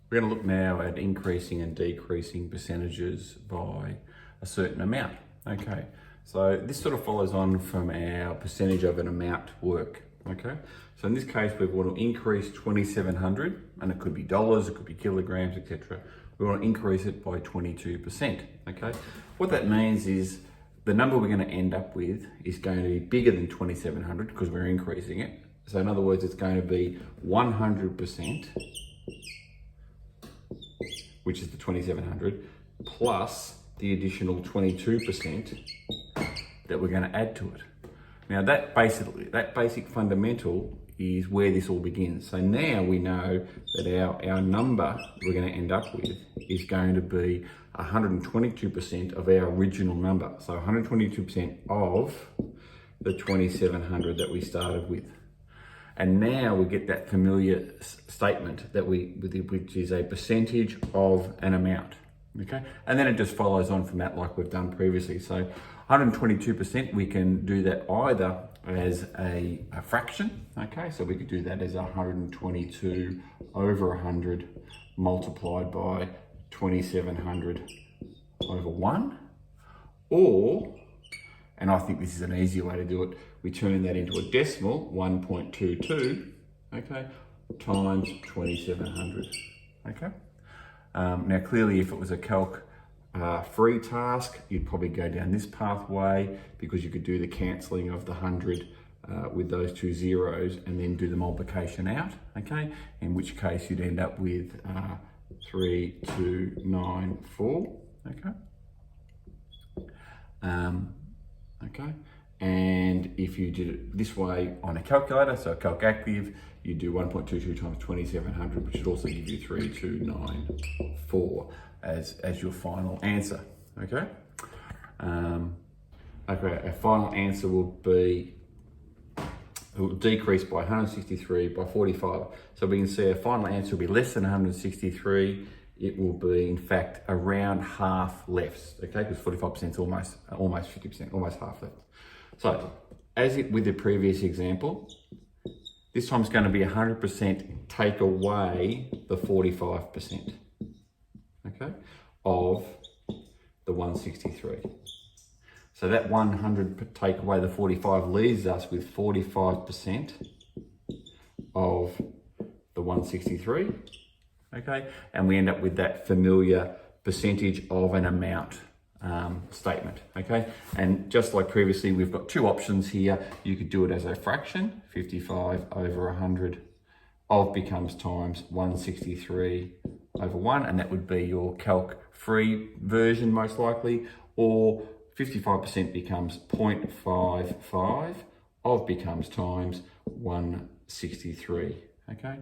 We're going to look now at increasing and decreasing percentages by a certain amount. Okay, so this sort of follows on from our percentage of an amount work. Okay, so in this case, we want to increase 2,700, and it could be dollars, it could be kilograms, etc. We want to increase it by 22%. Okay, what that means is the number we're going to end up with is going to be bigger than 2,700 because we're increasing it. So in other words, it's going to be 100%, which is the 2,700, plus the additional 22% that we're going to add to it. Now that basic fundamental is where this all begins. So now we know that our number we're going to end up with is going to be 122% of our original number. So 122% of the 2,700 that we started with. And now we get that familiar statement that which is a percentage of an amount, okay? And then it just follows on from that like we've done previously. So 122%, we can do that either as a fraction, okay? So we could do that as 122 over 100 multiplied by 2,700 over 1, or, and I think this is an easier way to do it, we turn that into a decimal, 1.22, okay, times 2,700, okay? Now clearly if it was a calc free task, you'd probably go down this pathway because you could do the cancelling of the 100 with those two zeros and then do the multiplication out, okay? In which case you'd end up with 3294, okay? Okay, and if you did it this way on a calculator, so Calc Active, you do 1.22 times 2,700, which should also give you 3294 as your final answer, okay? Okay, our final answer will decrease by 163 by 45. So we can see our final answer will be less than 163. It will be, in fact, around half left, okay? Because 45% is almost 50%, almost half left. So, with the previous example, this time it's going to be 100% take away the 45%, okay, of the 163. So that 100 take away the 45 leaves us with 45% of the 163. Okay, and we end up with that familiar percentage of an amount statement, okay? And just like previously, we've got two options here. You could do it as a fraction, 55 over 100 of becomes times 163 over 1, and that would be your calc-free version most likely, or 55% becomes 0.55 of becomes times 163, okay?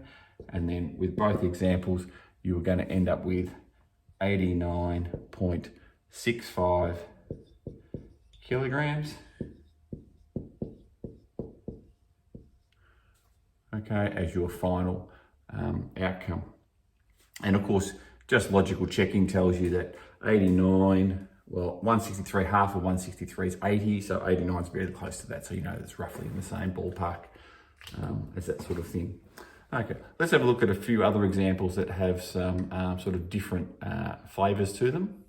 And then with both examples, you're going to end up with 89.65 kilograms, okay, as your final outcome. And of course, just logical checking tells you that 89, well, 163, half of 163 is 80, so 89 is very close to that, so you know that's roughly in the same ballpark as that sort of thing. Okay, let's have a look at a few other examples that have some sort of different flavours to them.